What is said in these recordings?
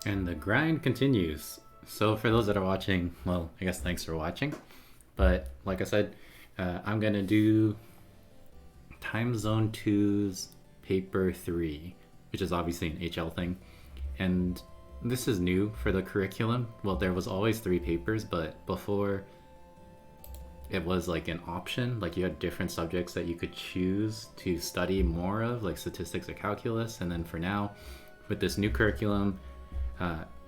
And the grind continues. So for those that are watching, well, I guess thanks for watching. But like I said, I'm gonna do Time Zone 2's paper 3, which is obviously an HL thing. And this is new for the curriculum. Well, there was always 3 papers, but before it was like an option, like you had different subjects that you could choose to study more of, like statistics or calculus. And then for now, with this new curriculum,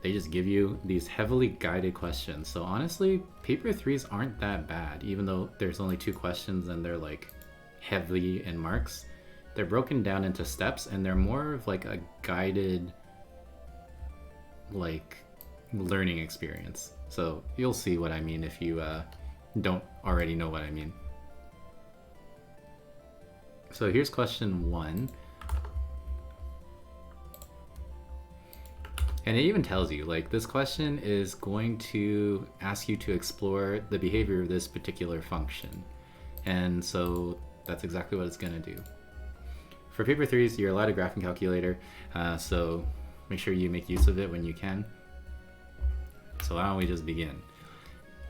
they just give you these heavily guided questions. So honestly, paper 3s aren't that bad, even though there's only 2 questions and they're like heavily in marks. They're broken down into steps and they're more of like a guided like learning experience. So you'll see what I mean if you don't already know what I mean. So here's question 1. And it even tells you, like, this question is going to ask you to explore the behavior of this particular function. And so that's exactly what it's going to do. For paper 3s, you're allowed a graphing calculator, so make sure you make use of it when you can. So why don't we just begin?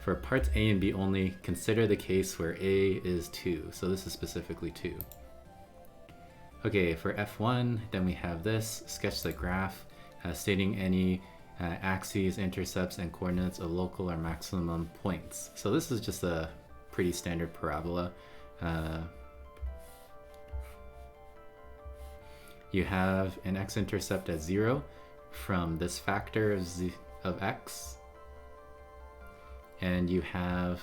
For parts A and B only, consider the case where A is 2. So this is specifically 2. Okay, for F1, then we have this, sketch the graph, stating any axes, intercepts, and coordinates of local or maximum points. So this is just a pretty standard parabola. You have an x-intercept at 0 from this factor of x, and you have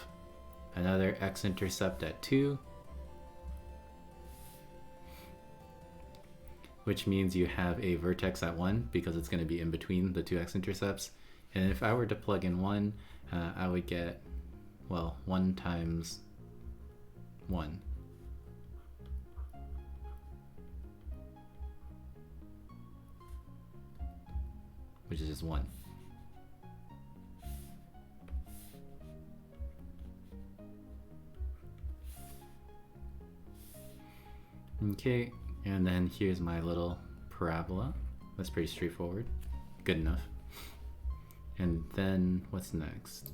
another x-intercept at 2, which means you have a vertex at 1 because it's going to be in between the 2 x-intercepts. And if I were to plug in 1, I would get, well, 1 times 1. Which is just 1. Okay. And then here's my little parabola. That's pretty straightforward. Good enough. And then what's next?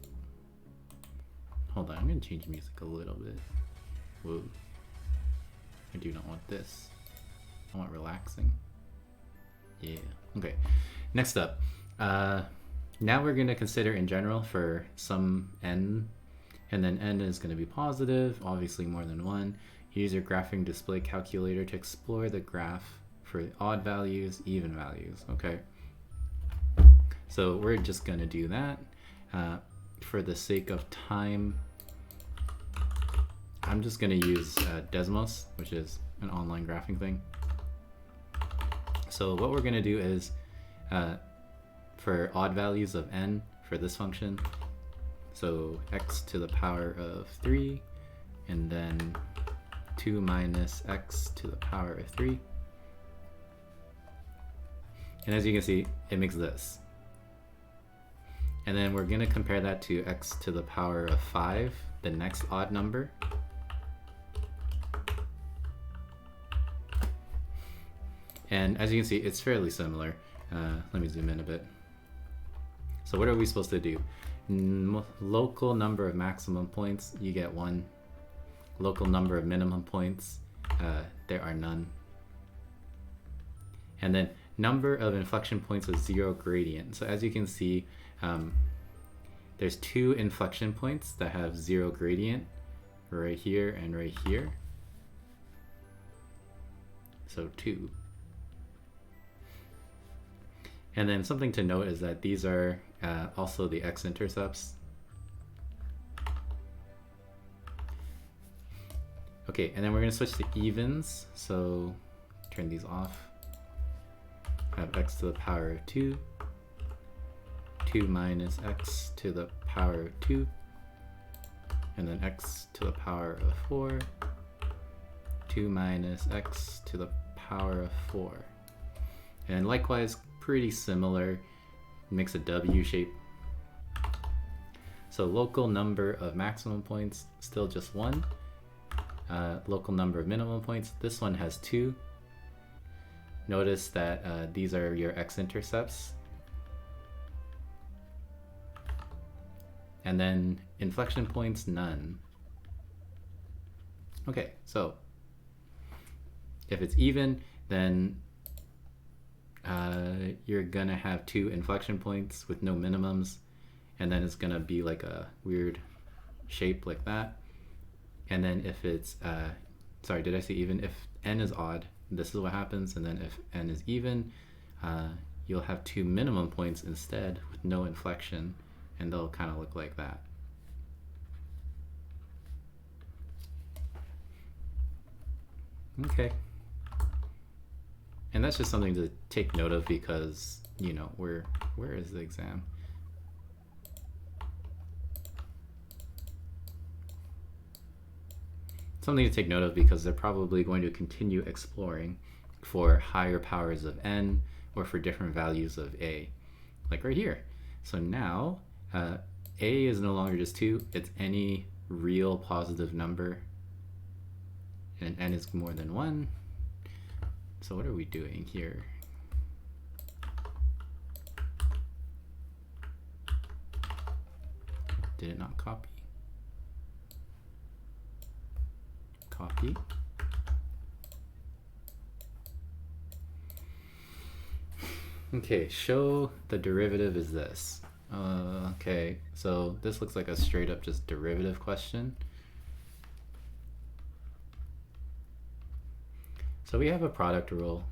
Hold on, I'm gonna change music a little bit. Whoa. I do not want this. I want relaxing. Yeah. Okay. Next up. Now we're gonna consider in general for some n, and then n is gonna be positive, obviously more than 1. Use your graphing display calculator to explore the graph for odd values, even values, okay? So we're just gonna do that. For the sake of time, I'm just gonna use Desmos, which is an online graphing thing. So what we're gonna do is, for odd values of n for this function, so x to the power of 3, and then 2 minus x to the power of 3. And as you can see, it makes this. And then we're going to compare that to x to the power of 5, the next odd number. And as you can see, it's fairly similar. Let me zoom in a bit. So what are we supposed to do? Local number of maximum points, you get 1. Local number of minimum points, there are none. And then number of inflection points with 0 gradient. So as you can see, there's 2 inflection points that have 0 gradient, right here and right here. So 2. And then something to note is that these are also the x-intercepts. Okay, and then we're going to switch to evens, so turn these off. Have x to the power of 2, 2 minus x to the power of 2, and then x to the power of 4, 2 minus x to the power of 4. And likewise, pretty similar, makes a W shape. So local number of maximum points, still just 1. Local number of minimum points, this one has 2. Notice that these are your x-intercepts. and then inflection points, none. Okay, so if it's even, then you're gonna have 2 inflection points with no minimums, and then it's gonna be like a weird shape like that. And then if it's sorry, did I say even? If n is odd, this is what happens. And then if n is even, you'll have 2 minimum points instead with no inflection, and they'll kind of look like that. Okay. And that's just something to take note of because, you know, where is the exam? Something to take note of because they're probably going to continue exploring for higher powers of n or for different values of a, like right here. So now a is no longer just 2, it's any real positive number, and n is more than 1. So what are we doing here? Did it not copy? Copy. Okay, show the derivative is this. Okay, so this looks like a straight up just derivative question. So we have a product rule.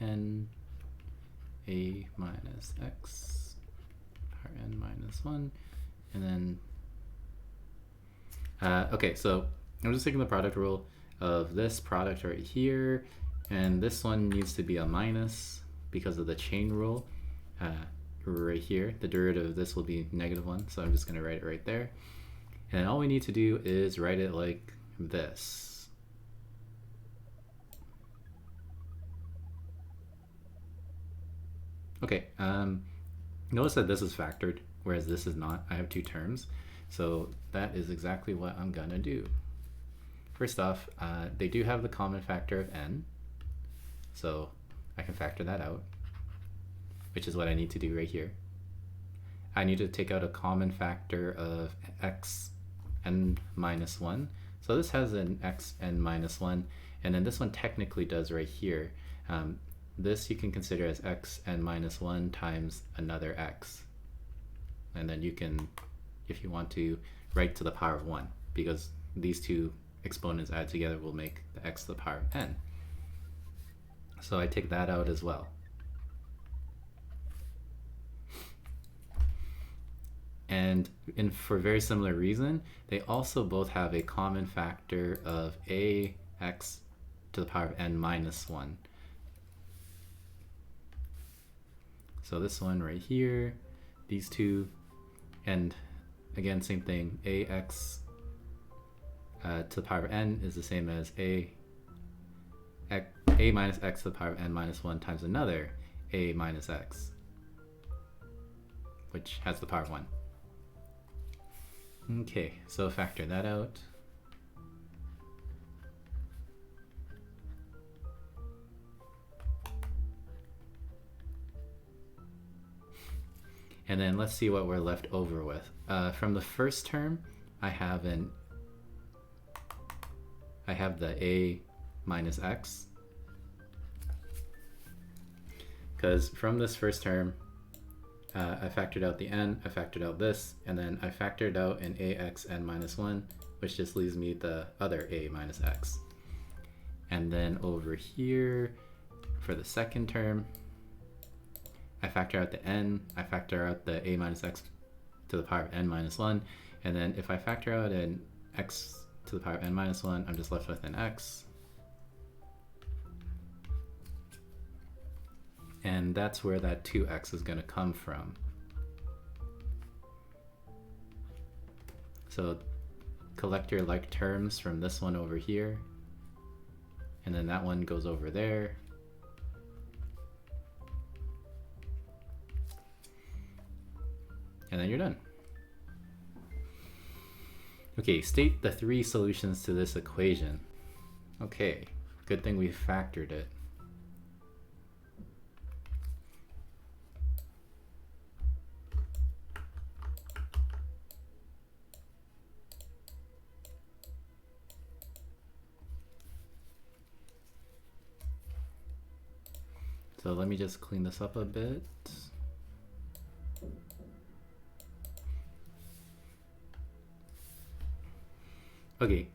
N a minus x or n minus 1, and then okay, so I'm just taking the product rule of this product right here, and this one needs to be a minus because of the chain rule. Right here, the derivative of this will be -1, so I'm just going to write it right there. And all we need to do is write it like this. Okay, notice that this is factored, whereas this is not. I have 2 terms, so that is exactly what I'm gonna do. First off, they do have the common factor of n, so I can factor that out, which is what I need to do right here. I need to take out a common factor of x n minus 1. So this has an x n minus 1, and then this one technically does right here. This you can consider as x n minus 1 times another x. And then you can, if you want to, write to the power of 1, because these 2 exponents added together will make the x to the power of n. So I take that out as well. And for very similar reason, they also both have a common factor of ax to the power of n minus 1. So this one right here, these 2, and again, same thing, ax to the power of n is the same as a minus x to the power of n minus 1 times another a minus x, which has the power of 1. Okay, so factor that out. And then let's see what we're left over with. From the first term, I have the a minus x, because from this first term, I factored out the n, I factored out this, and then I factored out an ax n minus 1, which just leaves me the other a minus x. And then over here, for the second term, I factor out the n, I factor out the a minus x to the power of n minus 1, and then if I factor out an x to the power of n minus 1, I'm just left with an x. And that's where that 2x is going to come from. So collect your like terms from this one over here, and then that one goes over there. And then you're done. Okay, state the three solutions to this equation. Okay, good thing we factored it. So let me just clean this up a bit. Okay,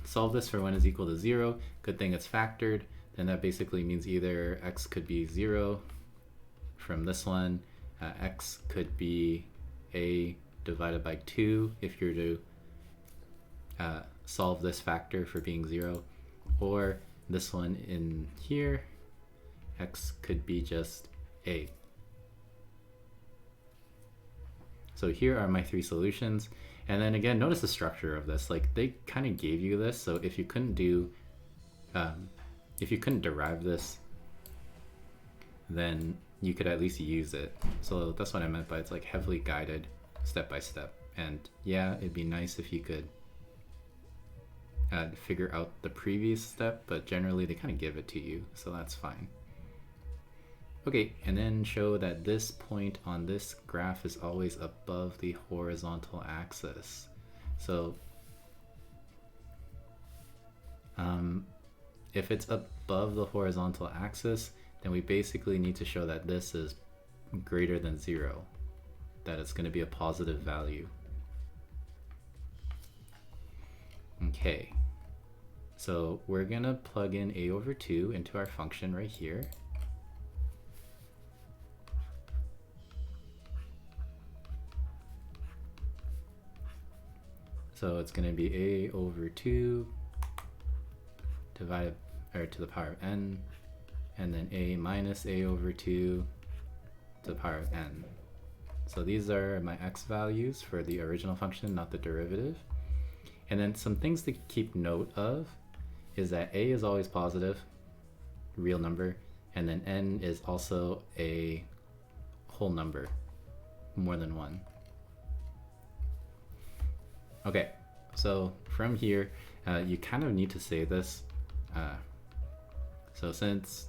solve this for when is equal to 0. Good thing it's factored. Then that basically means either x could be 0 from this one, x could be a divided by 2 if you're to solve this factor for being 0, or this one in here, x could be just a. So here are my three solutions. And then again, notice the structure of this. Like, they kind of gave you this, so if you couldn't derive this, then you could at least use it. So that's what I meant by it's like heavily guided step by step. And yeah, it'd be nice if you could figure out the previous step, but generally they kind of give it to you, so that's fine. Okay, and then show that this point on this graph is always above the horizontal axis. So if it's above the horizontal axis, then we basically need to show that this is greater than 0, that it's going to be a positive value. Okay, so we're going to plug in a over 2 into our function right here. So it's going to be a over 2 divided, or to the power of n, and then a minus a over 2 to the power of n. So these are my x values for the original function, not the derivative. And then some things to keep note of is that a is always positive, real number, and then n is also a whole number, more than 1. Okay, so from here, you kind of need to say this. So since,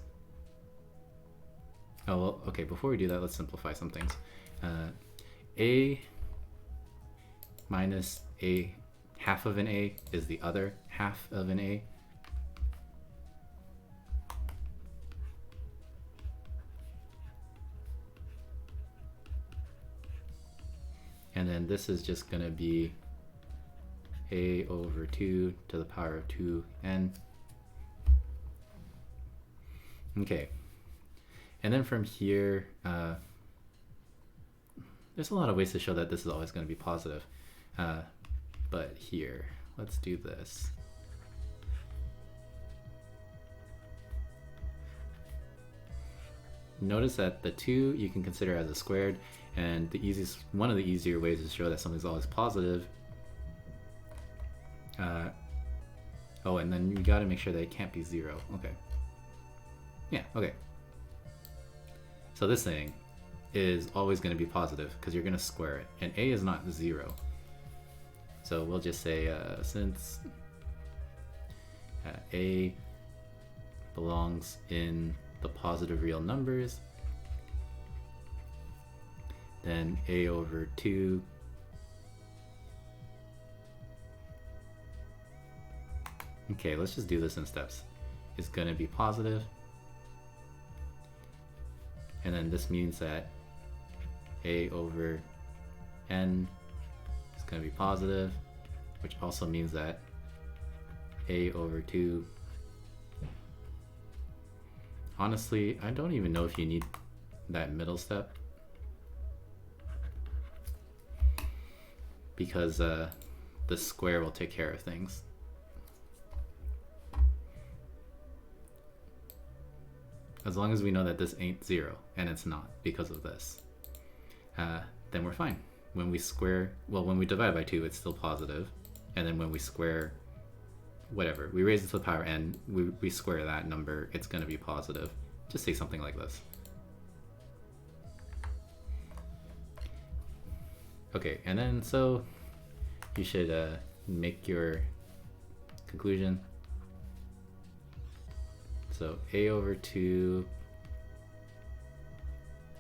oh well, okay, before we do that, let's simplify some things. A minus a half of an a is the other half of an a. And then this is just going to be a over 2 to the power of 2n. Okay, and then from here, there's a lot of ways to show that this is always going to be positive. But here, let's do this. Notice that the 2 you can consider as a squared, and one of the easier ways to show that something's always positive. Oh, and then you got to make sure that it can't be 0. Okay. Yeah, okay. So this thing is always going to be positive because you're going to square it, and a is not 0. So we'll just say since a belongs in the positive real numbers, then a over 2 okay, let's just do this in steps, is going to be positive. And then this means that a over n is going to be positive, which also means that a over 2. Honestly, I don't even know if you need that middle step, because the square will take care of things. As long as we know that this ain't 0, and it's not because of this, then we're fine. When we square, well, when we divide by 2, it's still positive, and then when we square whatever, we raise it to the power n, we square that number, it's going to be positive. Just say something like this. Okay, and then so you should make your conclusion. So a over 2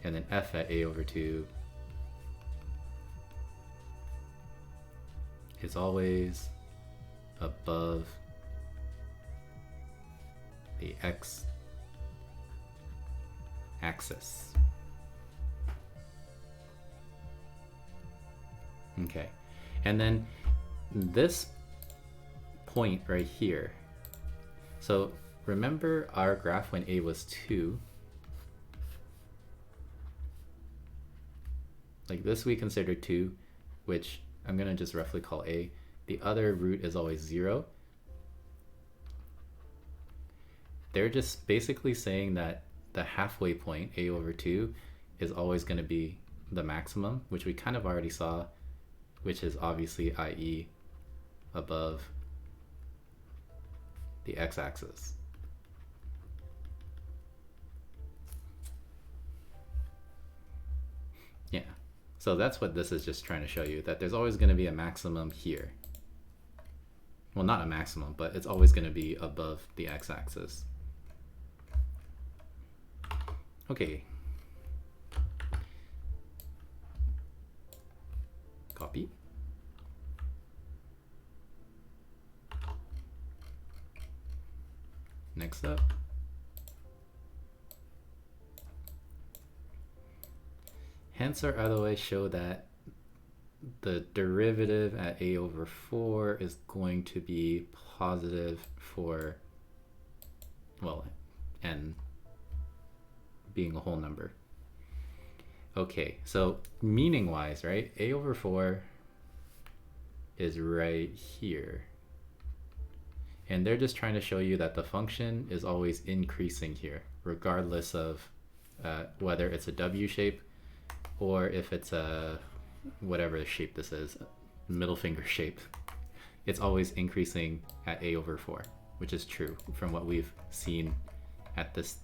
and then f at a over 2 is always above the x axis. Okay, and then this point right here. So remember our graph when a was 2. Like this we consider 2, which I'm going to just roughly call a. The other root is always 0. They're just basically saying that the halfway point, a over 2, is always going to be the maximum, which we kind of already saw, which is obviously i.e. above the x-axis. Yeah, so that's what this is just trying to show you, that there's always going to be a maximum here. Well, not a maximum, but it's always going to be above the x-axis. Okay. Copy. Next up. Hence our other way show that the derivative at a over 4 is going to be positive for, well, n being a whole number. Okay, so meaning wise, right, a over 4 is right here. And they're just trying to show you that the function is always increasing here, regardless of whether it's a W shape or if it's a whatever shape this is, middle finger shape. It's always increasing at a over 4, which is true from what we've seen at this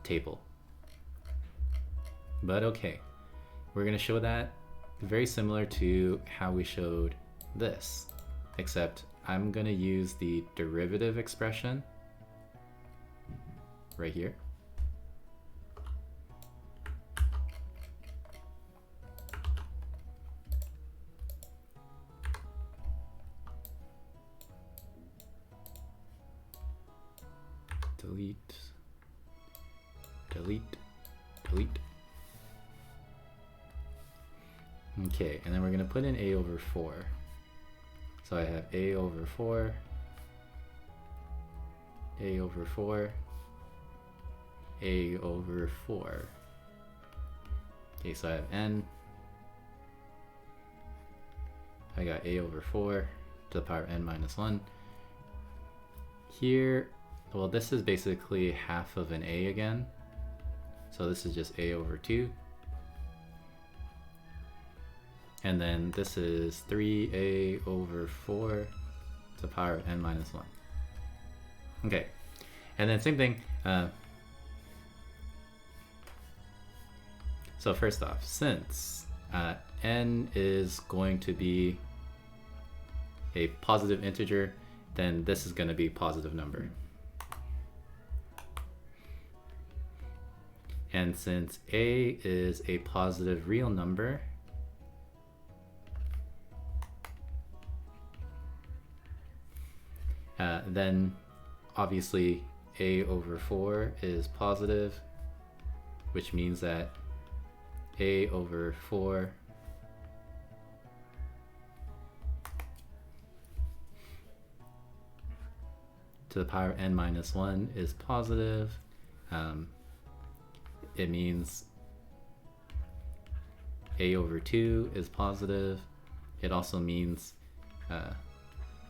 table. But okay, we're going to show that very similar to how we showed this, except I'm going to use the derivative expression right here. Delete, delete, delete. Okay, and then we're going to put in a over 4. So I have a over 4, a over 4, a over 4. Okay, so I have n. I got a over 4 to the power of n minus 1. Here, well, this is basically half of an a again. So this is just a over 2. And then this is 3a over 4 to the power of n minus 1. Okay, and then same thing. So first off, since n is going to be a positive integer, then this is going to be a positive number. And since a is a positive real number, then obviously a over 4 is positive, which means that a over 4 to the power of n minus 1 is positive. It means a over 2 is positive. It also means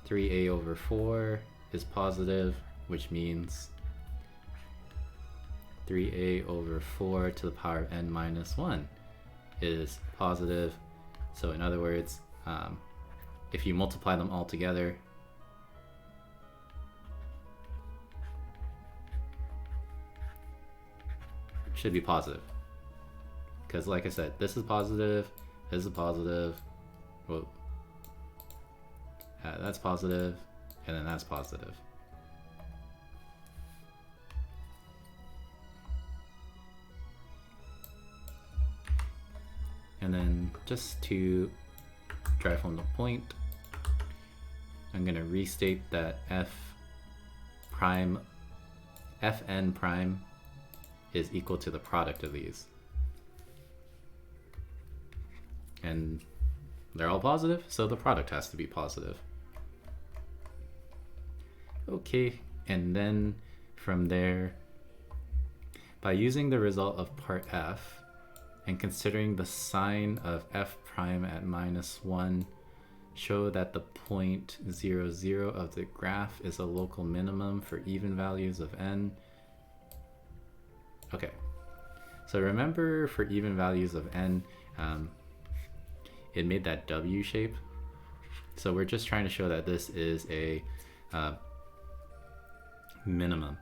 3a over 4 is positive, which means 3a over 4 to the power of n minus 1 is positive. So in other words, if you multiply them all together, it should be positive. Because like I said, this is positive, this is positive. Whoa. That's positive, and then that's positive. And then just to drive home the point, I'm going to restate that fn prime is equal to the product of these. And they're all positive, so the product has to be positive. Okay, and then from there, by using the result of part f and considering the sign of f prime at -1, show that the point 0, 0 of the graph is a local minimum for even values of n. Okay, so remember for even values of n, it made that W shape. So we're just trying to show that this is a minimum.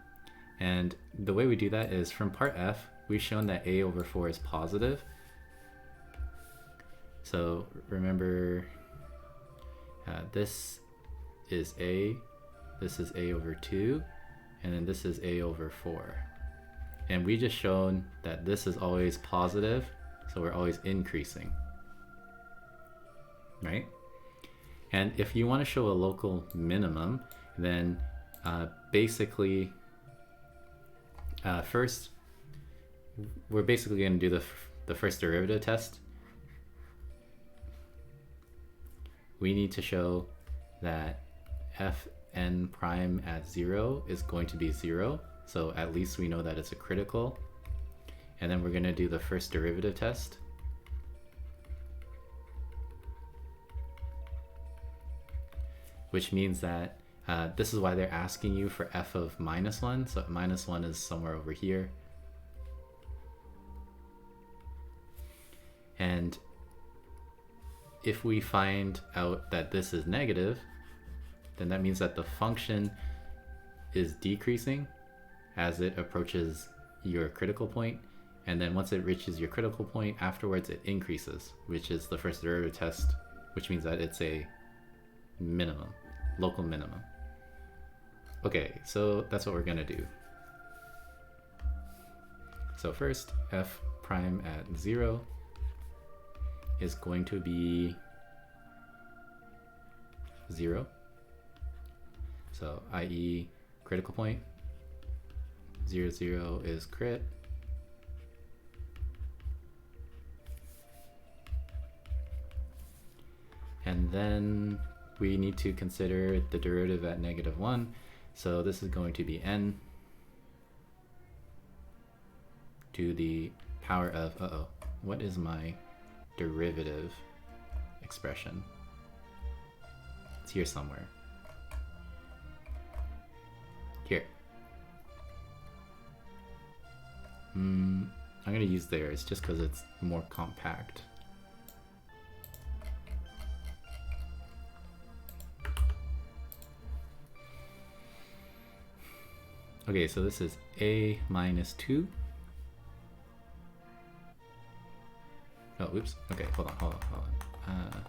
And the way we do that is from part f, we've shown that a over 4 is positive. So remember, this is a, this is a over 2, and then this is a over 4. And we just shown that this is always positive, so we're always increasing, right? And if you want to show a local minimum, then basically, first, we're basically going to do the first derivative test. We need to show that fn prime at 0 is going to be 0. So at least we know that it's a critical. And then we're going to do the first derivative test. Which means that this is why they're asking you for f of -1. So -1 is somewhere over here. And if we find out that this is negative, then that means that the function is decreasing as it approaches your critical point. And then once it reaches your critical point, afterwards it increases, which is the first derivative test, which means that it's a minimum, local minimum. Okay, so that's what we're gonna do. So first, f prime at 0 is going to be 0. So i.e. critical point, 0, 0 is crit. And then we need to consider the derivative at -1. So this is going to be n to the power of, what is my derivative expression? It's here somewhere. Here. I'm going to use theirs just because it's more compact. Okay, so this is a minus 2. Oh, oops. Okay, hold on.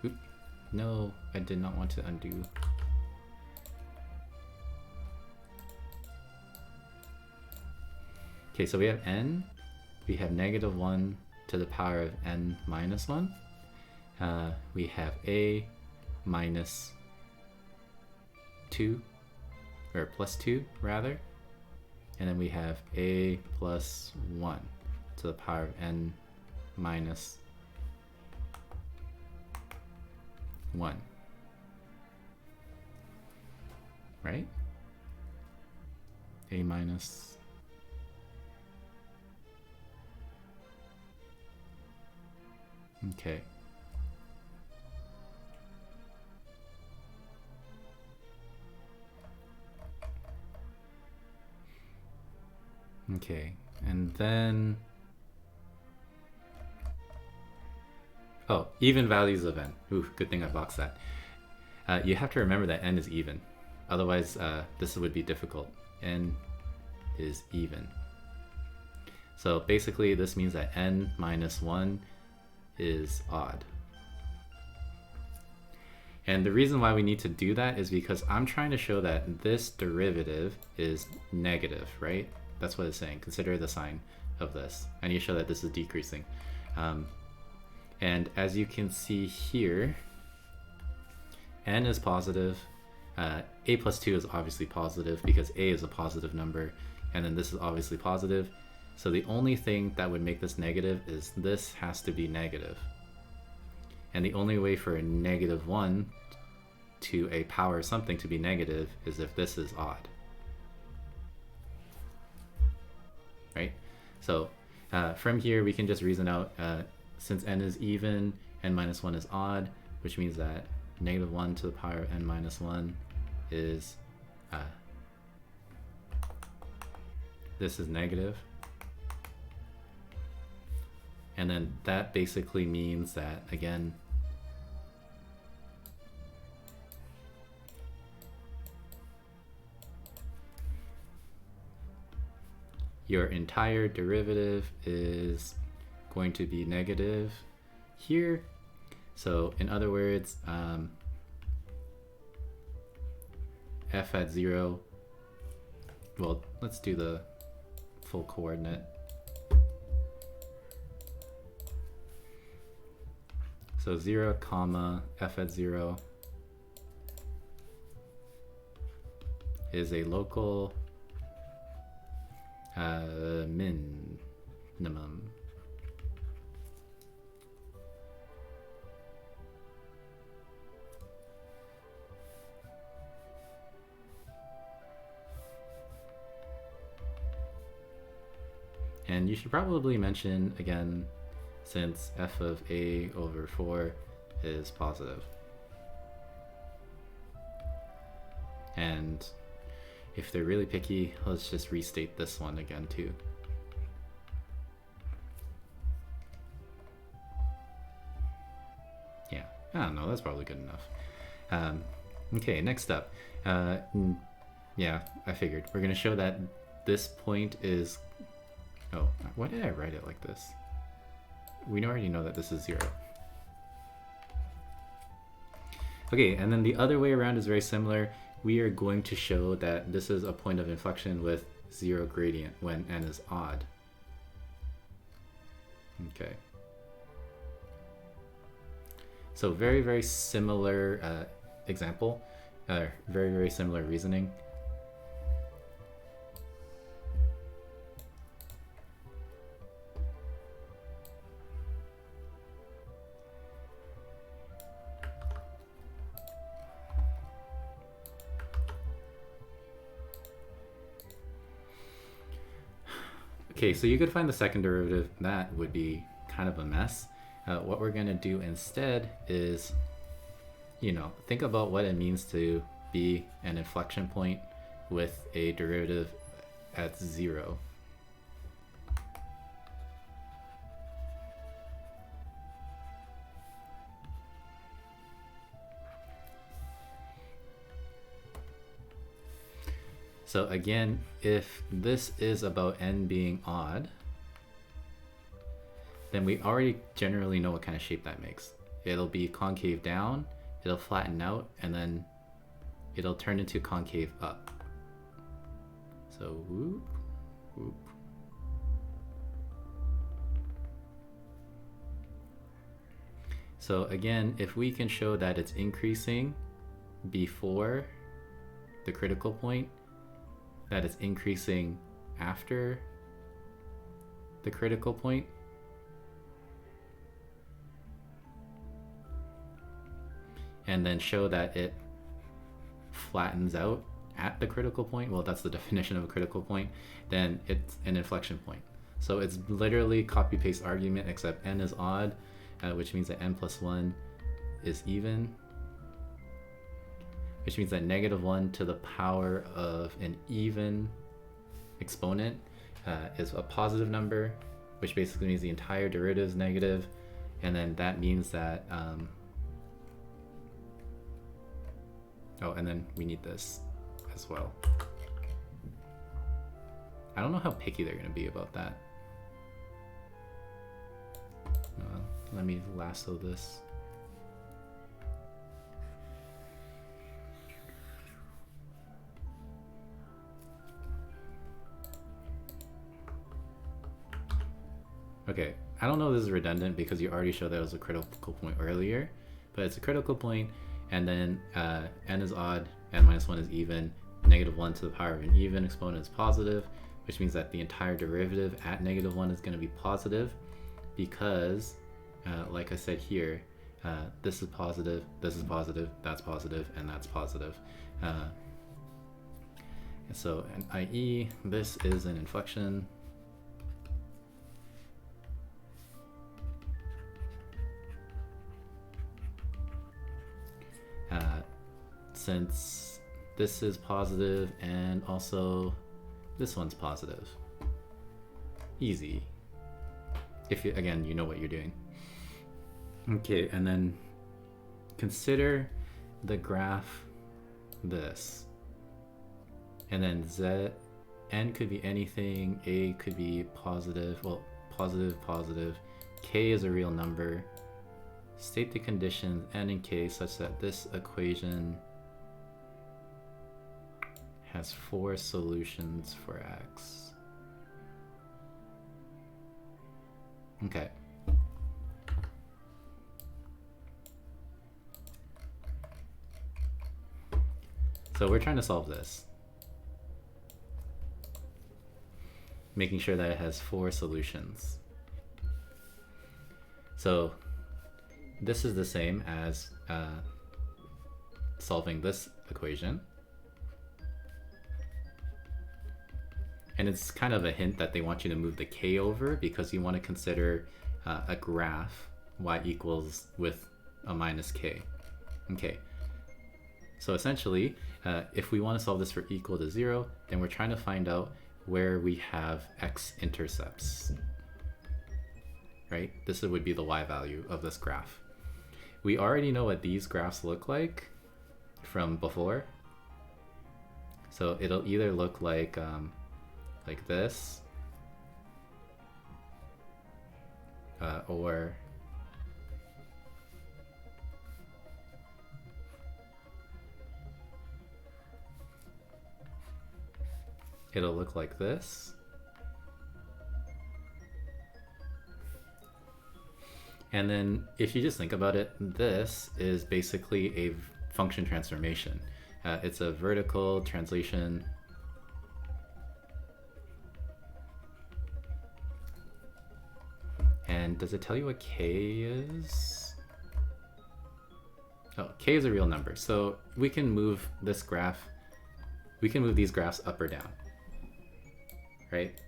Oop. No, I did not want to undo. Okay, so we have n. We have -1 to the power of n minus 1. We have a minus 2. Or plus 2 rather, and then we have a plus 1 to the power of n minus 1, right? A minus okay. Okay, and then, oh, even values of n. Ooh, good thing I boxed that. You have to remember that n is even. Otherwise, this would be difficult. N is even. So basically, this means that n minus 1 is odd. And the reason why we need to do that is because I'm trying to show that this derivative is negative, right? That's what it's saying. Consider the sign of this. I need to show that this is decreasing. And as you can see here, n is positive. A plus 2 is obviously positive because a is a positive number. And then this is obviously positive. So the only thing that would make this negative is this has to be negative. And the only way for a -1 to a power something to be negative is if this is odd. Right? So from here we can just reason out, since n is even, n minus 1 is odd, which means that -1 to the power of n minus 1 is, this is negative. And then that basically means that, again, your entire derivative is going to be negative here. So in other words, f at 0, well, let's do the full coordinate. So 0 comma f at 0 is a local minimum. And you should probably mention again, since f of a over 4 is positive. And if they're really picky, let's just restate this one again too. Yeah, I don't know, that's probably good enough. Okay, next up. Yeah, I figured. We're gonna show that this point is, oh, why did I write it like this? We already know that this is 0. Okay, and then the other way around is very similar. We are going to show that this is a point of inflection with 0 gradient when n is odd. Okay. So very, very similar example, very, very similar reasoning. Okay, so you could find the second derivative. That would be kind of a mess. What we're going to do instead is, think about what it means to be an inflection point with a derivative at 0. So again, if this is about n being odd, then we already generally know what kind of shape that makes. It'll be concave down, it'll flatten out, and then it'll turn into concave up. So whoop, whoop. So again, if we can show that it's increasing before the critical point, that it's increasing after the critical point, and then show that it flattens out at the critical point, well, that's the definition of a critical point, then it's an inflection point. So it's literally copy-paste argument, except n is odd, which means that n plus 1 is even, which means that -1 to the power of an even exponent is a positive number, which basically means the entire derivative is negative, and then that means that, oh, and then we need this as well. I don't know how picky they're going to be about that. Let me lasso this. Okay, I don't know if this is redundant because you already showed that it was a critical point earlier, but it's a critical point, and then n is odd, n minus 1 is even, -1 to the power of an even exponent is positive, which means that the entire derivative at -1 is going to be positive because, like I said here, this is positive, that's positive, and that's positive. So, i.e., this is an inflection. Since this is positive and also this one's positive. Easy. If you, again, you know what you're doing. Okay, and then consider the graph this. And then z, n could be anything, a could be positive, well, positive, k is a real number. State the conditions n and k such that this equation has 4 solutions for x. Okay. So we're trying to solve this, making sure that it has 4 solutions. So this is the same as solving this equation. And it's kind of a hint that they want you to move the k over because you want to consider a graph y equals with a minus k. Okay, so essentially, if we want to solve this for equal to 0, then we're trying to find out where we have x-intercepts, right? This would be the y value of this graph. We already know what these graphs look like from before. So it'll either look like this, or it'll look like this. And then if you just think about it, this is basically a function transformation. It's a vertical translation. And does it tell you what k is? Oh, k is a real number. So we can move this graph, we can move these graphs up or down, right?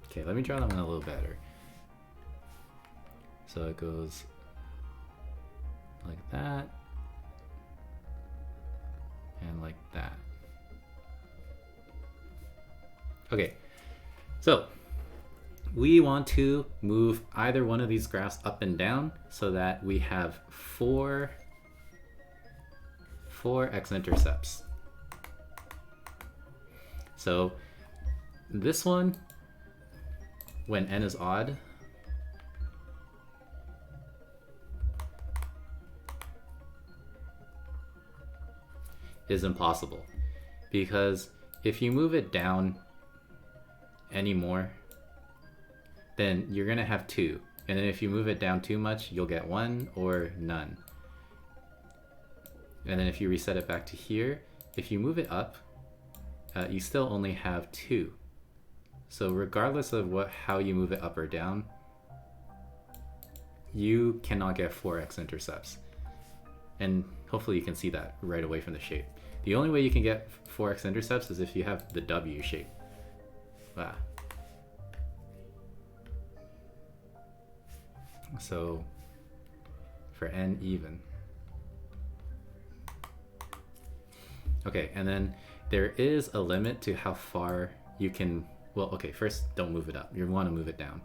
Okay, let me draw that one a little better. So it goes like that, and like that. Okay, so we want to move either one of these graphs up and down so that we have four x-intercepts. So this one, when n is odd, is impossible, because if you move it down anymore, then you're gonna have 2, and then if you move it down too much, you'll get 1 or none. And then if you reset it back to here, if you move it up, you still only have 2. So regardless of how you move it up or down, you cannot get 4 x-intercepts. And hopefully you can see that right away from the shape. The only way you can get 4 x-intercepts is if you have the W shape. Ah. So for n even. Okay, and then there is a limit to how far you can, well, okay, first don't move it up. You want to move it down.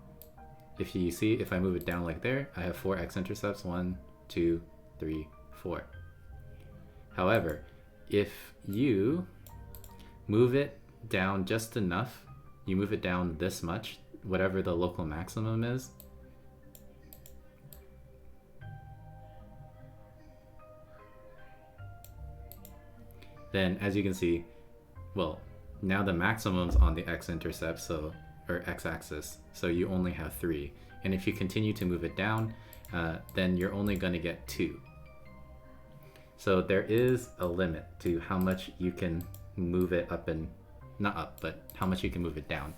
If you see, if I move it down like there, I have 4 x-intercepts, 1, 2, 3, 4. However, if you move it down just enough, you move it down this much, whatever the local maximum is, then as you can see, well, now the maximum's on the x-intercept, so, or x-axis, so you only have 3. And if you continue to move it down, then you're only going to get 2. So there is a limit to how much you can move it up and, not up, but how much you can move it down.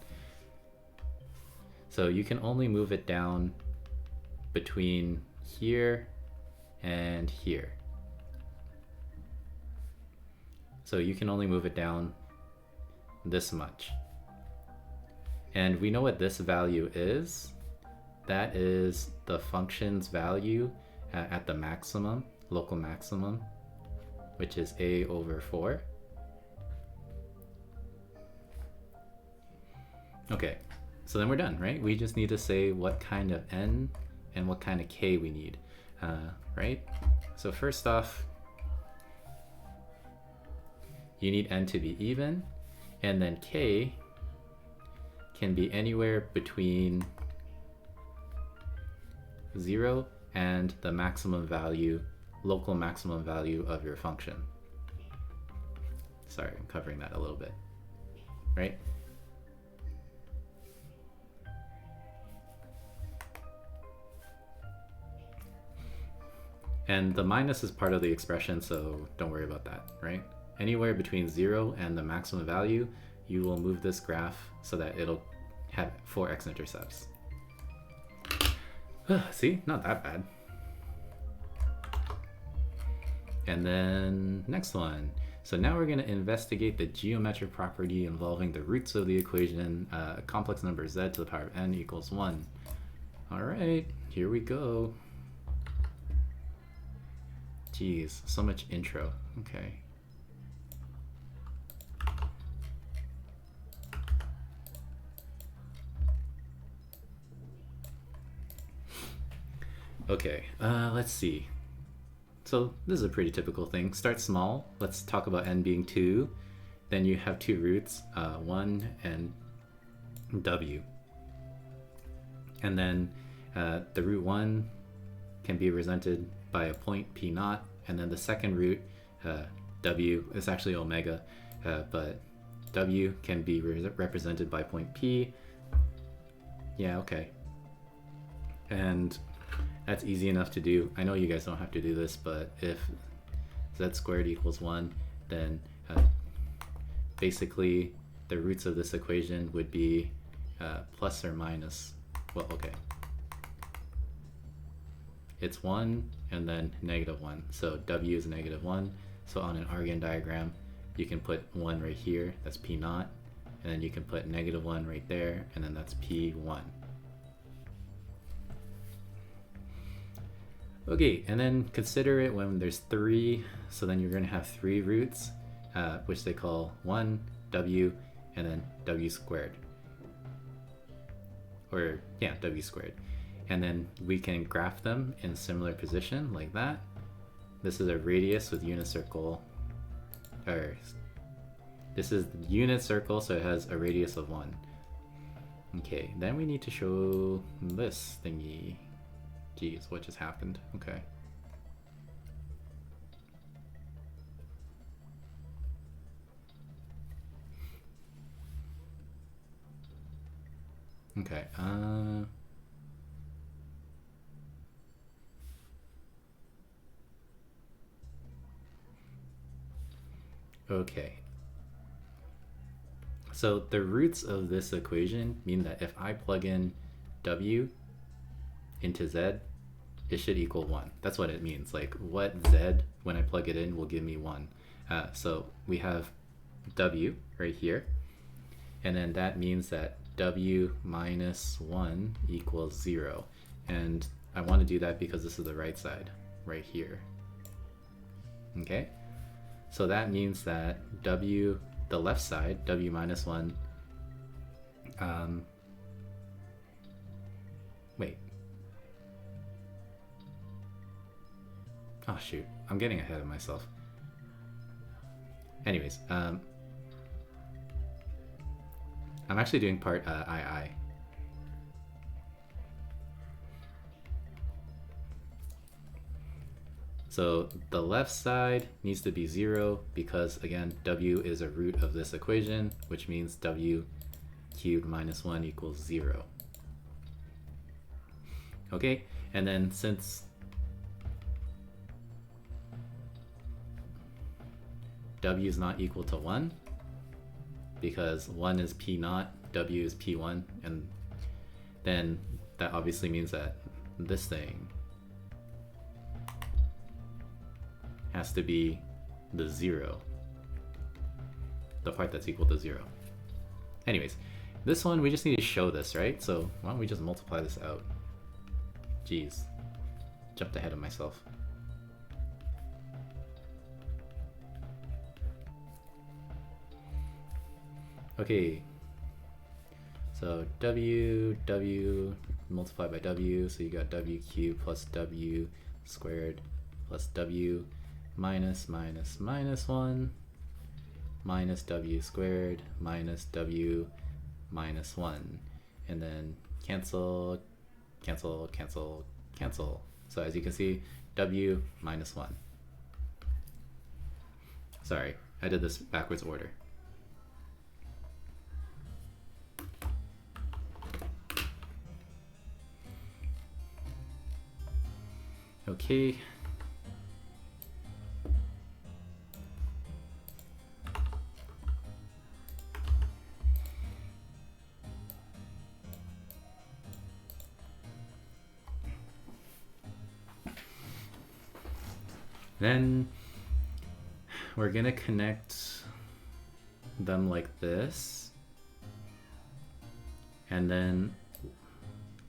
So you can only move it down between here and here. So you can only move it down this much. And we know what this value is. That is the function's value at the maximum, local maximum, which is a over 4. Okay, so then we're done, right? We just need to say what kind of n and what kind of k we need, right? So first off, you need n to be even, and then k can be anywhere between 0 and the maximum value, local maximum value of your function. Sorry, I'm covering that a little bit, right? And the minus is part of the expression, so don't worry about that, right? Anywhere between 0 and the maximum value, you will move this graph so that it'll have 4 x-intercepts. See, not that bad. And then next one. So now we're going to investigate the geometric property involving the roots of the equation complex number z to the power of n equals 1. All right, here we go. Jeez, so much intro. Okay. Okay, let's see. So this is a pretty typical thing. Start small. Let's talk about n being 2. Then you have 2 roots, 1 and w. And then the root 1 can be represented by a point p naught. And then the second root, w, is actually omega, but w can be represented by point p. Yeah, okay. And that's easy enough to do. I know you guys don't have to do this, but if z squared equals 1, then basically the roots of this equation would be plus or minus, well, okay. It's 1 and then negative 1. So w is negative 1. So on an Argand diagram, you can put 1 right here, that's p naught, and then you can put negative 1 right there, and then that's p1. Okay, and then consider it when there's 3, so then you're going to have 3 roots, which they call 1, w, and then w squared. Or, yeah, w squared. And then we can graph them in a similar position, like that. This is a radius with unit circle, or this is the unit circle, so it has a radius of 1. Okay, then we need to show this thingy. Geez, what just happened? Okay. Okay, okay. So the roots of this equation mean that if I plug in w into z, it should equal 1. That's what it means. Like, what z, when I plug it in, will give me 1. So we have w right here, and then that means that w minus 1 equals 0. And I want to do that because this is the right side, right here. Okay? So that means that w, the left side, w minus 1, wait. Oh shoot, I'm getting ahead of myself. Anyways, I'm actually doing part II. So the left side needs to be 0 because, again, w is a root of this equation, which means w cubed minus 1 equals 0. Okay, and then since w is not equal to 1, because 1 is p naught, w is p1, and then that obviously means that this thing has to be the 0, the part that's equal to 0. Anyways, this one we just need to show this, right? So why don't we just multiply this out? Jeez, jumped ahead of myself. Okay, so w multiplied by w, so you got w cubed plus w squared plus w minus 1 minus w squared minus w minus 1, and then cancel, cancel, cancel, cancel. So as you can see, w minus 1. Sorry, I did this backwards order. Okay. Then we're gonna connect them like this, and then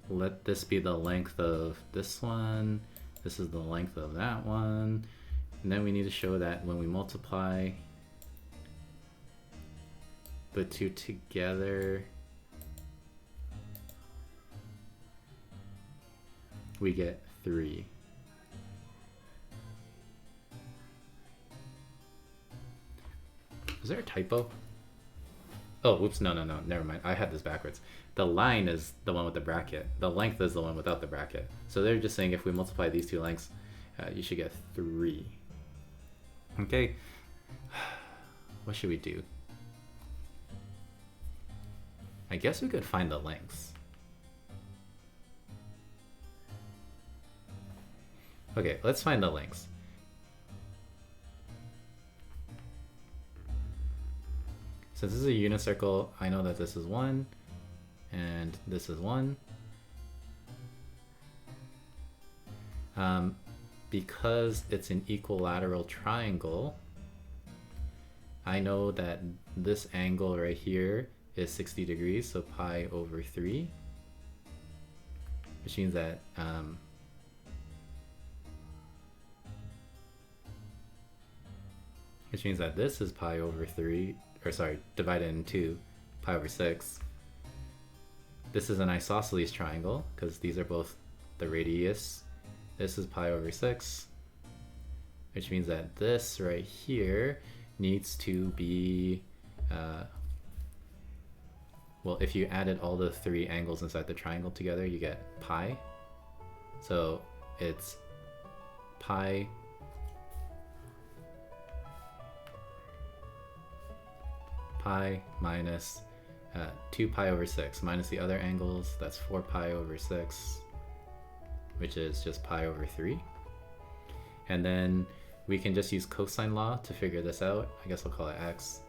let this be the length of this one, this is the length of that one, and then we need to show that when we multiply the two together, we get 3. Is there a typo? Oh, whoops, no, never mind. I had this backwards. The line is the one with the bracket. The length is the one without the bracket. So they're just saying if we multiply these two lengths, you should get 3. Okay, what should we do? I guess we could find the lengths. Okay, let's find the lengths. Since this is a unicircle, I know that this is 1, and this is 1. Because it's an equilateral triangle, I know that this angle right here is 60 degrees, so pi over 3, which means that this is pi over 3, or sorry, divided in 2, pi over 6. This is an isosceles triangle, because these are both the radius. This is pi over 6, which means that this right here needs to be, well, if you added all the 3 angles inside the triangle together, you get pi. So it's pi minus 2 pi over 6 minus the other angles, that's 4 pi over 6, which is just pi over 3. And then we can just use cosine law to figure this out. I guess I'll call it x.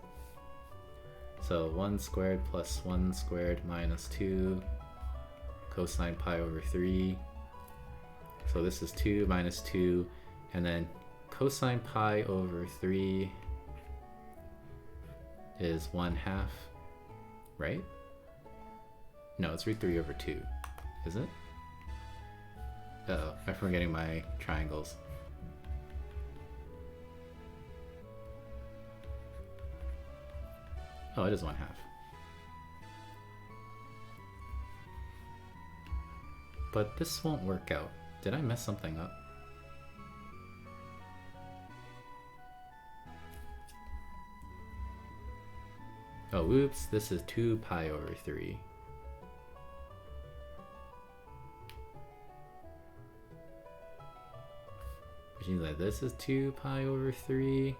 So 1 squared plus 1 squared minus 2 cosine pi over 3. So this is 2 minus 2, and then cosine pi over 3 is 1/2, right? No, it's root 3 over 2, is it? Uh-oh, I'm forgetting my triangles. Oh, it is 1/2. But this won't work out. Did I mess something up? Oh, whoops, this is 2 pi over 3. which means that this is 2 pi over 3,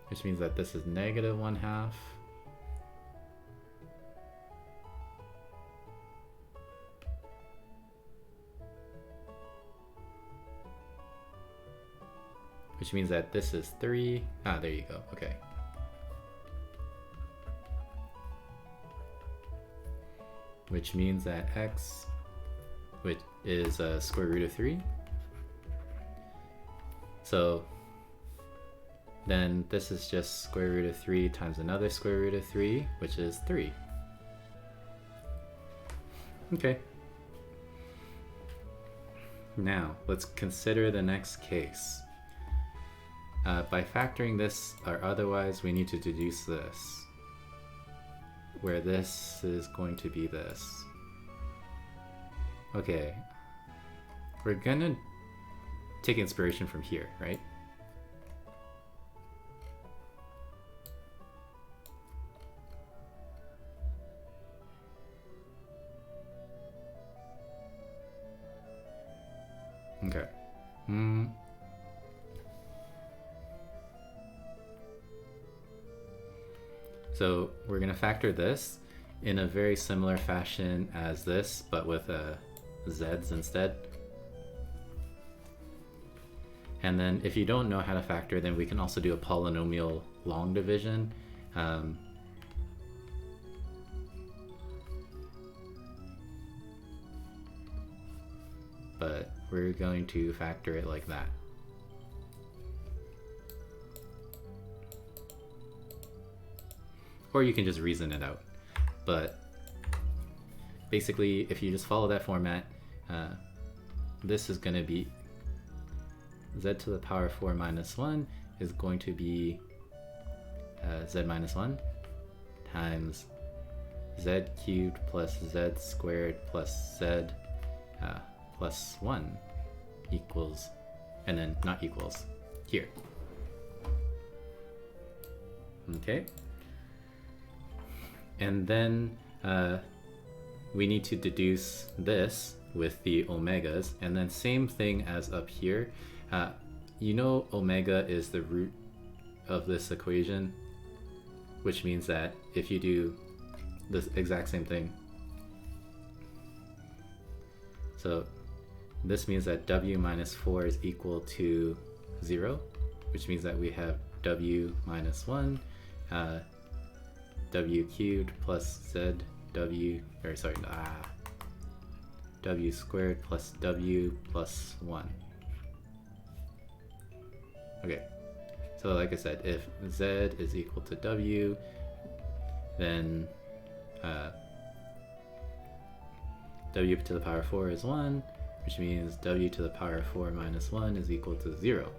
which means that this is negative 1/2. Which means that this is 3. Ah, there you go. Okay. Which means that x, which is square root of 3. So then this is just square root of 3 times another square root of 3, which is 3. Okay. Now, let's consider the next case. By factoring this or otherwise, we need to deduce this, where this is going to be this. Okay, we're gonna take inspiration from here, right? Okay. So we're going to factor this in a very similar fashion as this, but with z's instead. And then if you don't know how to factor, then we can also do a polynomial long division. But we're going to factor it like that. Or you can just reason it out. But basically, if you just follow that format, this is going to be z to the power 4 minus 1 is going to be z minus 1 times z cubed plus z squared plus z plus 1 equals, and then not equals, here. Okay. And then we need to deduce this with the omegas, and then same thing as up here. You know omega is the root of this equation, which means that if you do this exact same thing, so this means that w minus 4 is equal to 0, which means that we have w minus 1, w cubed plus z w, or sorry, w squared plus w plus 1. Okay, so like I said, if z is equal to w, then w to the power 4 is 1, which means w to the power 4 minus 1 is equal to 0.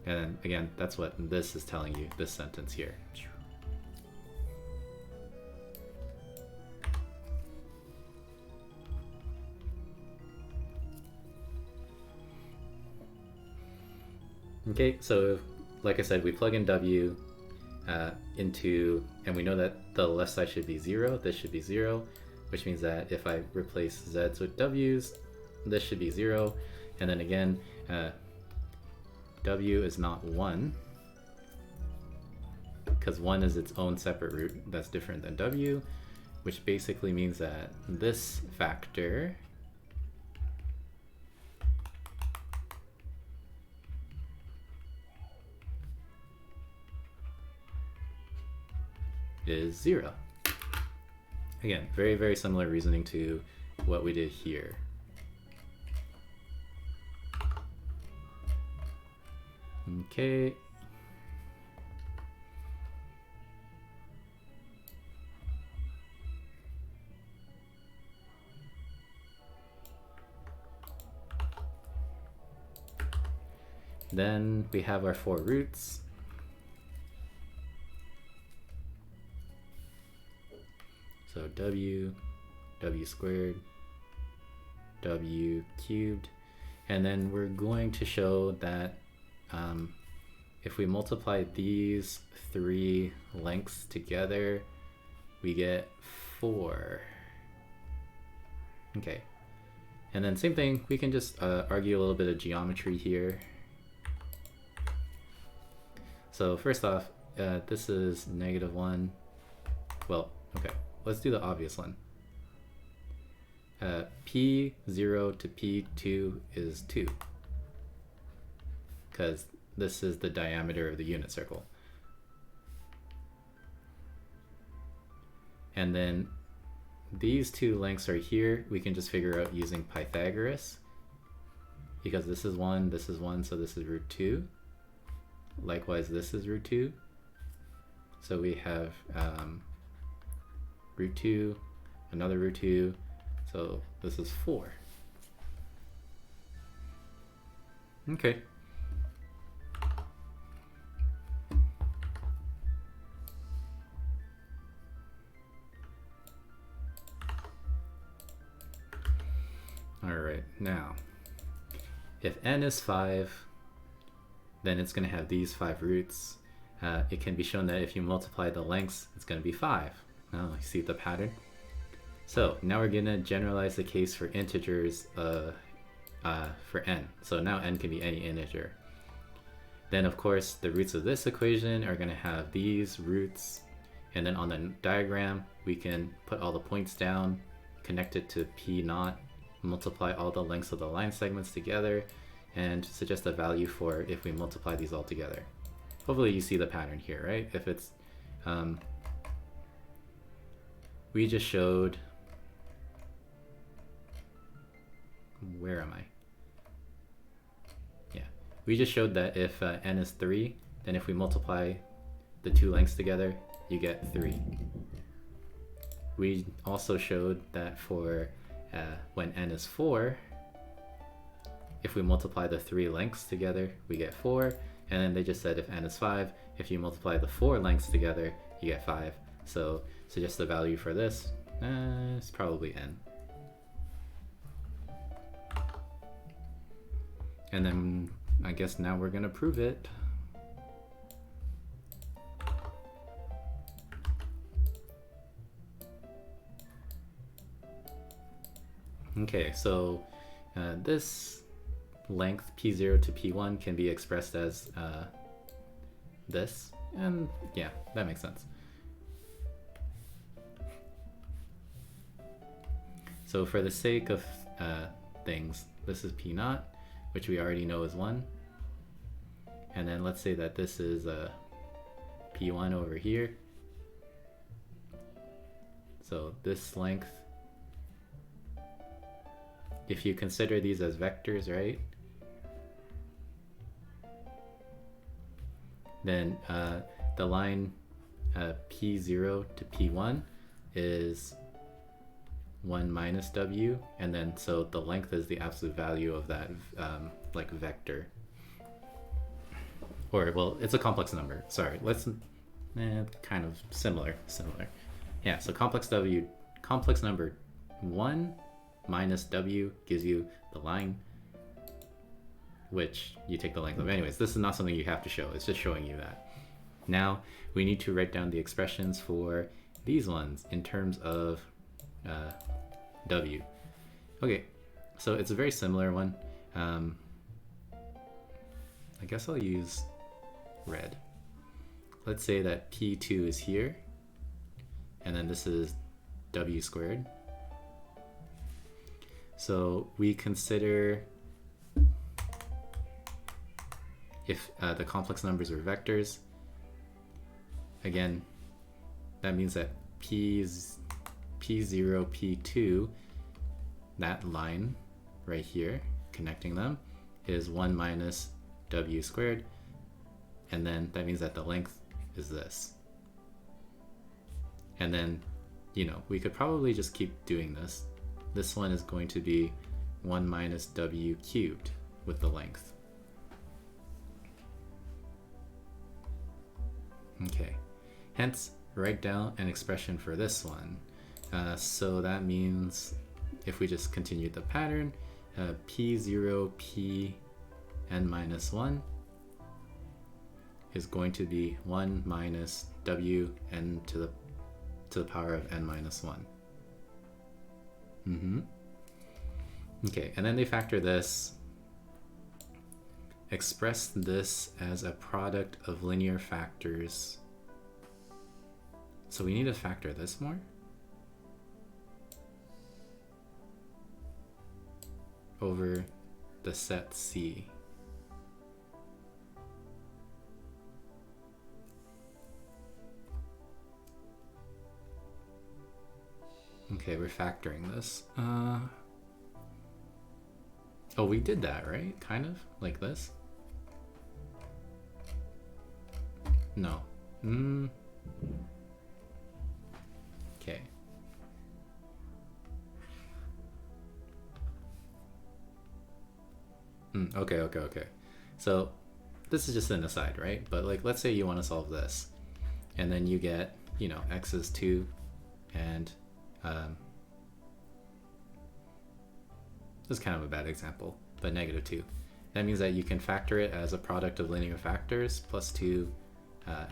And then again, that's what this is telling you, this sentence here. Okay, so like I said, we plug in w into, and we know that the left side should be 0, this should be 0, which means that if I replace z's with w's, this should be 0, and then again, w is not 1, because 1 is its own separate root that's different than w, which basically means that this factor is 0. Again, very, very similar reasoning to what we did here. Okay. Then we have our 4 roots. So w squared, w cubed, and then we're going to show that if we multiply these 3 lengths together, we get 4. Okay, And then same thing, we can just argue a little bit of geometry here. So first off, this is -1. Well, okay, let's do the obvious one. P0 to P2 is 2, because this is the diameter of the unit circle. And then these two lengths are here, we can just figure out using Pythagoras, because this is 1, so this is √2. Likewise, this is √2. So we have √2, another √2, so this is 4. Okay. All right, now, if n is 5, then it's going to have these 5 roots. It can be shown that if you multiply the lengths, it's going to be 5. Now, you see the pattern? So now we're going to generalize the case for integers for n. So now n can be any integer. Then, of course, the roots of this equation are going to have these roots. And then on the diagram, we can put all the points down, connect it to P0, multiply all the lengths of the line segments together, and suggest a value for if we multiply these all together. Hopefully you see the pattern here, right? If it's, we just showed, where am I? Yeah, we just showed that if n is 3, then if we multiply the two lengths together, you get 3. We also showed that for when n is 4, if we multiply the 3 lengths together, we get 4. And then they just said if n is 5, if you multiply the 4 lengths together, you get 5. So just the value for this is probably n. And then I guess now we're going to prove it. Okay, so this length P0 to P1 can be expressed as this, and yeah, that makes sense. So for the sake of things, this is P0, which we already know is 1, and then let's say that this is P1 over here. So this length, if you consider these as vectors, right, then the line P0 to P1 is 1 minus W, and then so the length is the absolute value of that like vector. Or, well, it's a complex number. Sorry, let's kind of similar. Yeah, so complex number 1 minus W gives you the line, which you take the length of. Anyways, this is not something you have to show, it's just showing you that. Now we need to write down the expressions for these ones in terms of W. Okay, so it's a very similar one. I guess I'll use red. Let's say that P2 is here, and then this is W squared. So we consider if the complex numbers are vectors. Again, that means that P0, P2, that line right here, connecting them, is 1 minus W squared. And then that means that the length is this. And then, you know, we could probably just keep doing this. This one is going to be 1 minus W cubed with the length. Okay, hence write down an expression for this one. So that means if we just continue the pattern, P0 P n minus 1 is going to be 1 minus W n to the power of n minus 1. Okay, and then they factor this. Express this as a product of linear factors. So we need to factor this more? Over the set C. Okay, we're factoring this. Oh, we did that, right? Kind of? Like this? No. Okay. Okay. So this is just an aside, right? But like, let's say you want to solve this, and then you get, you know, x is 2, and this is kind of a bad example, but negative 2. That means that you can factor it as a product of linear factors plus 2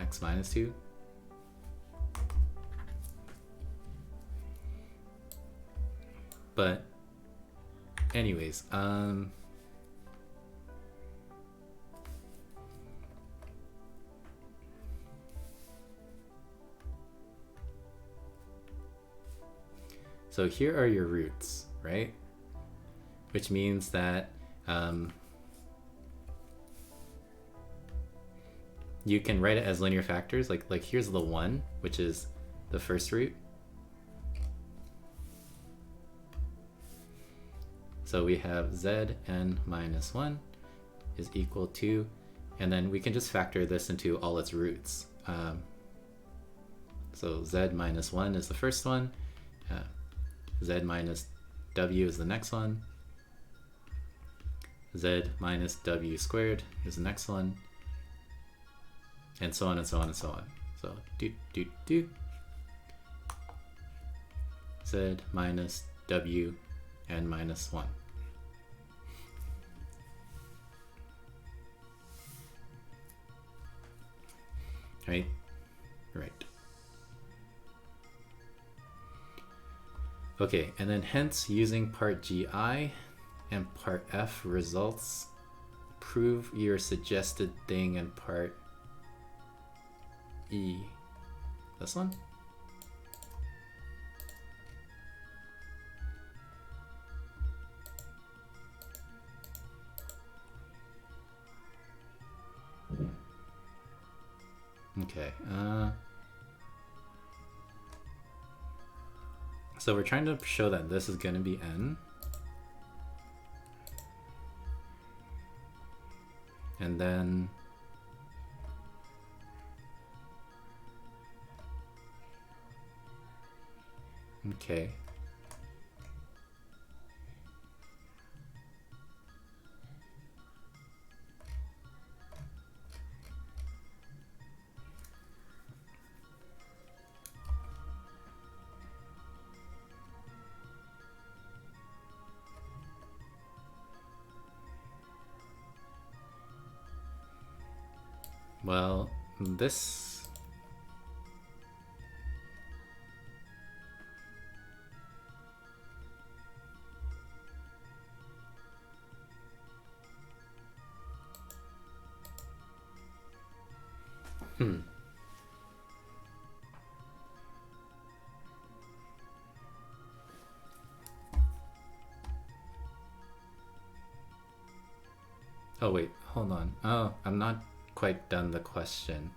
x minus 2. But anyways, so here are your roots, right? Which means that you can write it as linear factors. Like here's the 1, which is the first root. So we have zn minus 1 is equal to, and then we can just factor this into all its roots. So z minus 1 is the first one, z minus w is the next one, z minus w squared is the next one, and so on and so on and so on. So z minus w and minus 1. Right? Right. Okay, and then hence using part GI and part F results, prove your suggested thing in part E. This one? Okay. So we're trying to show that this is going to be n. And then okay. Well, this Oh wait, hold on. Oh, I'm not quite done the question.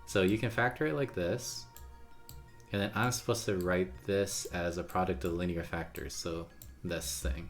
So you can factor it like this, and then I'm supposed to write this as a product of linear factors, so this thing.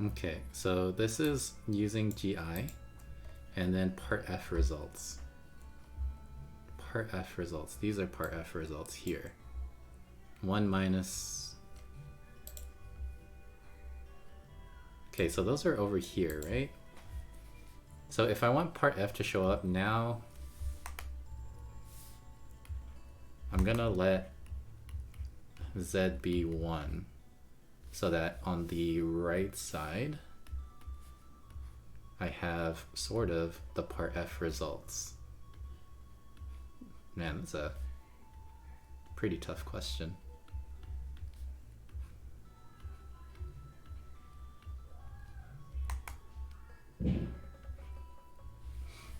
Okay, so this is using GI and then part F results. Part F results. These are part F results here. 1 minus... Okay, so those are over here, right? So if I want part F to show up now, I'm gonna let Z be 1 so that on the right side I have sort of the part F results. Man, that's a pretty tough question.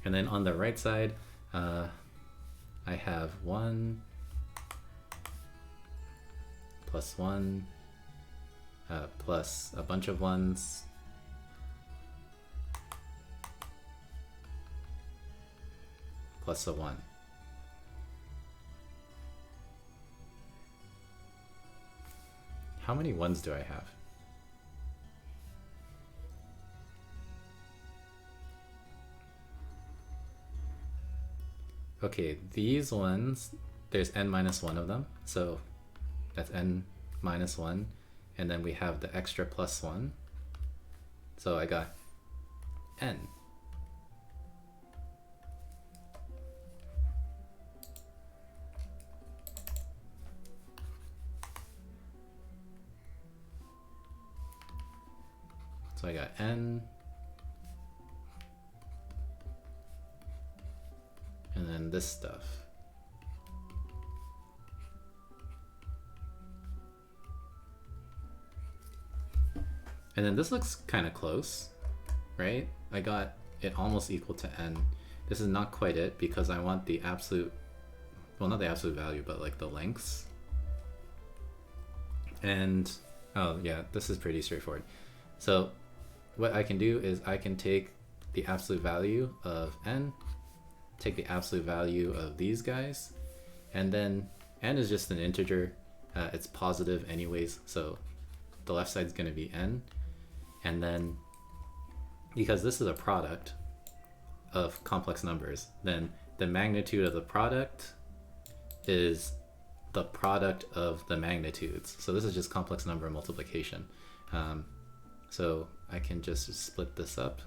And then on the right side, I have 1 plus 1 plus a bunch of 1s plus a 1. How many 1s do I have? Okay, these ones, there's n minus 1 of them, so that's n minus 1, and then we have the extra plus 1, so I got n. So I got n, and then this stuff. And then this looks kind of close, right? I got it almost equal to n. This is not quite it because I want the absolute, well, not the absolute value, but like the lengths. And, oh yeah, this is pretty straightforward. So what I can do is I can take the absolute value of n, take the absolute value of these guys, and then n is just an integer. It's positive anyways, so the left side is going to be n. And then because this is a product of complex numbers, then the magnitude of the product is the product of the magnitudes. So this is just complex number multiplication. So I can just split this up.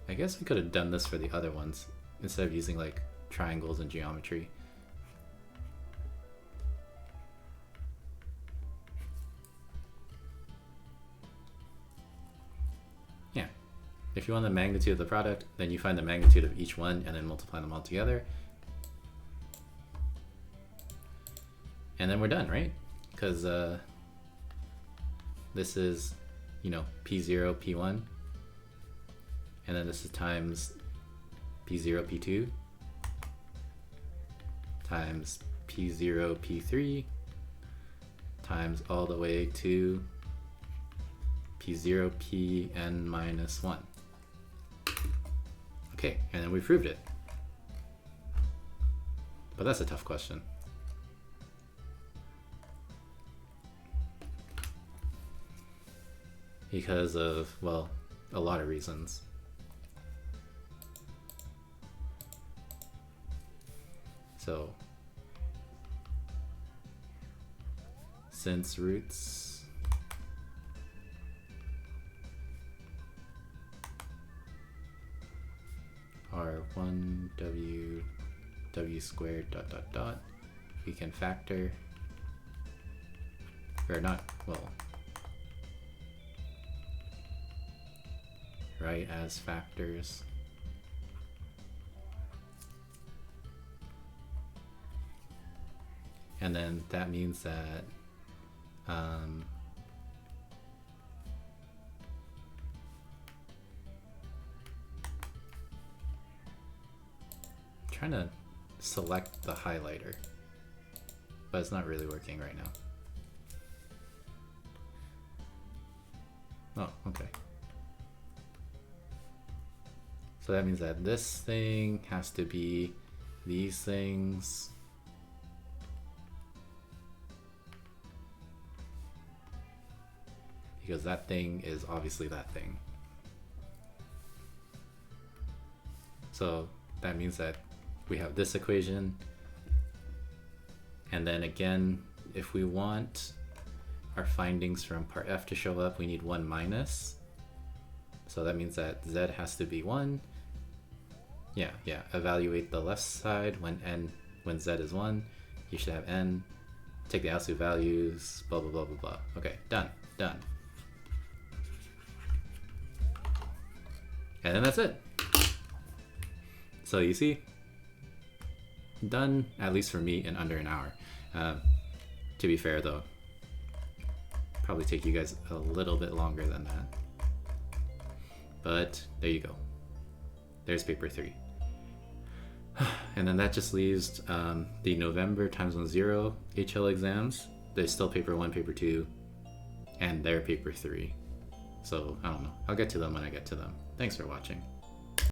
I guess I could have done this for the other ones instead of using like triangles and geometry. Yeah, if you want the magnitude of the product, then you find the magnitude of each one and then multiply them all together. And then we're done, right? Because this is, you know, P0, P1. And then this is times P0, P2 times P0, P3 times all the way to P0, Pn minus 1. Okay, and then we proved it. But that's a tough question. Because of, well, a lot of reasons. So, since roots are 1 w squared dot dot dot, we can factor, or not, well, write as factors. And then that means that trying to select the highlighter, but it's not really working right now. Oh, okay. So that means that this thing has to be these things. Because that thing is obviously that thing. So that means that we have this equation. And then again, if we want our findings from part F to show up, we need 1 minus. So that means that Z has to be 1. Yeah. Evaluate the left side when Z is 1. You should have N. Take the absolute values, blah, blah, blah, blah, blah. Okay, done. And then that's it. So you see, done, at least for me, in under an hour. To be fair though, probably take you guys a little bit longer than that. But there you go. There's paper 3. And then that just leaves the November times 10 HL exams. There's still paper 1, paper 2, and their paper 3. So I don't know. I'll get to them when I get to them. Thanks for watching.